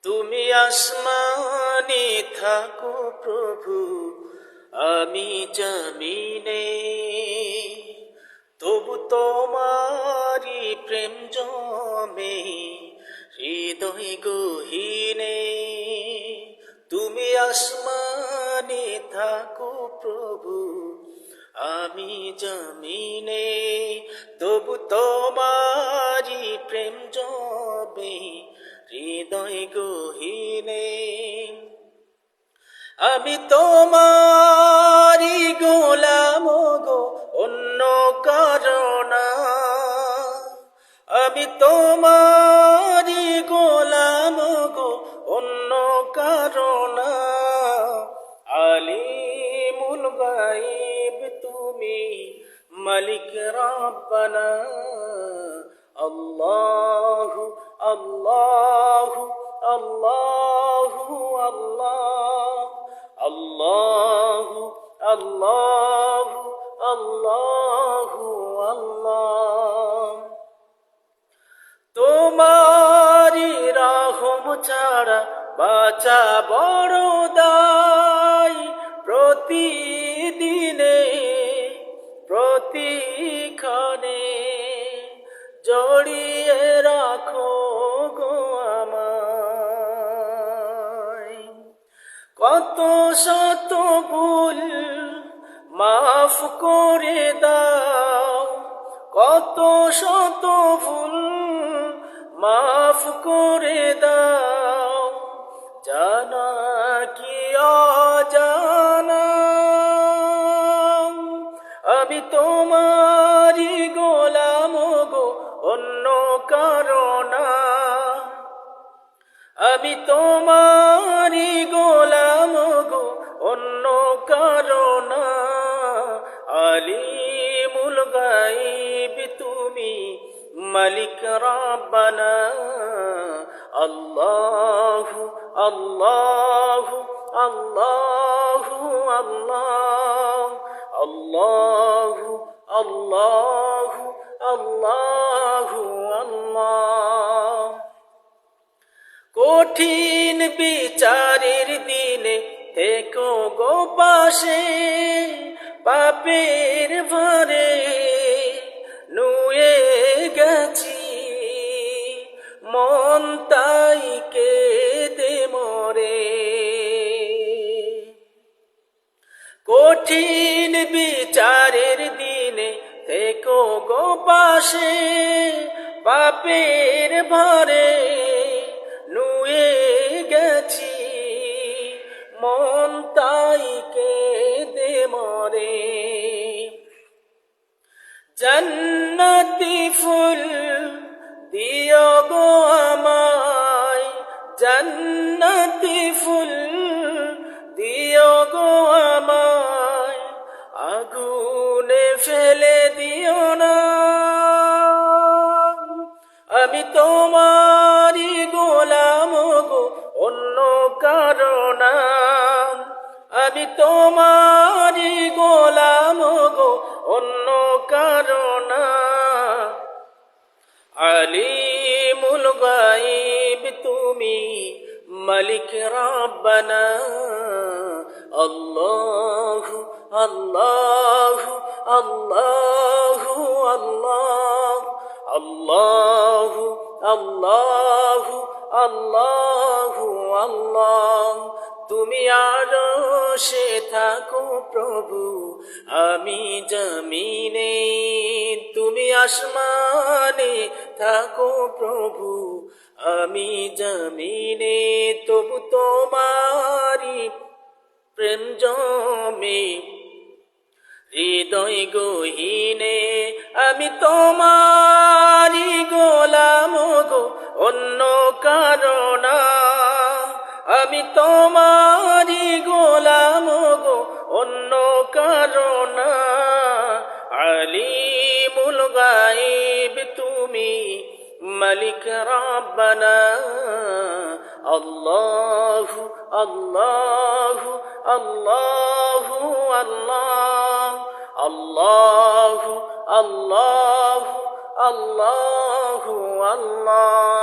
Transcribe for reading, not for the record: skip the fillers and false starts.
তুমি আসমানে থাকো প্রভু, আমি জমিনে, তবু তোমারি প্রেম জমে হৃদয় গহীনে। তুমি আসমানে থাকো প্রভু, আমি জমিনে, তবু তোমারি প্রেম জমে হৃদয় গহীনে। আমি তোমারি গোলাম গো, অন্য কারো না। আমি তোমারি গোলাম গো, অন্য কারো না। আলিমুল গায়ব তুমি, মালিক রব্বানা। আল্লাহু আল্লাহু আল্লাহু আল্লাহ, আল্লাহু আল্লাহু আল্লাহু আল্লাহ। তোমারি রহম ছাড়া বাঁচা বড় দায়। প্রতিদিনে প্রতিক্ষণে জড়িয়ে রাখো গো আমায়। কত শত ভুল মাফ করে দাও, কত শত ভুল মাফ করে দাও। জানা কি অজানা, আমি তোমারি গোলাম গো, অন্য কারো না। আমি তোমারি গোলাম গো, অন্য কারো না। আলিমুল গায়ব তুমি, মালিক রব্বানা। আল্লাহু আল্লাহু আল্লাহু আল্লাহ, আল্লাহু আল্লাহু আল্লাহু আল্লাহ। কঠিন বিচারের দিনে থেকো গো পাশে, পাপের ভারে নুয়ে গেছি, মন তাই কেঁদে মরে। কঠিন বিচারের দিনে থেকো গো পাশে, পাপের ভারে নুয়ে গেছি, মন তাই কেঁদে মরে। জান্নাতি ফুল দিও গো আমায়, জান্নাতি ফুল দিও গো আমায়। আগুনে ফেলে দিও না, আমি তোমারি গোলাম গো, অন্য কারো না। আমি তোমারি গোলাম গো, অন্য কারো না। আলিমুল গায়ব তুমি, মালিক রব্বানা। আল্লাহু আল্লাহু আল্লাহু আল্লাহ, আল্লাহু আল্লাহু আল্লাহু আল্লাহ। তুমি আরশে থাকো প্রভু, আমি জমিনে, তুমি আসমানে থাকো প্রভু, আমি জমিনে, তবু তোমারি প্রেম জমে হৃদয় গহীনে। আমি তোমারি গোলাম গো, অন্য কারো না। আমি তোমারি গোলাম গো, অন্য কারো না। আলিমুল গায়ব তুমি, মালিক রব্বানা। আল্লাহু আল্লাহু আল্লাহু আল্লাহ, আল্লাহু আল্লাহু আল্লাহু আল্লাহ।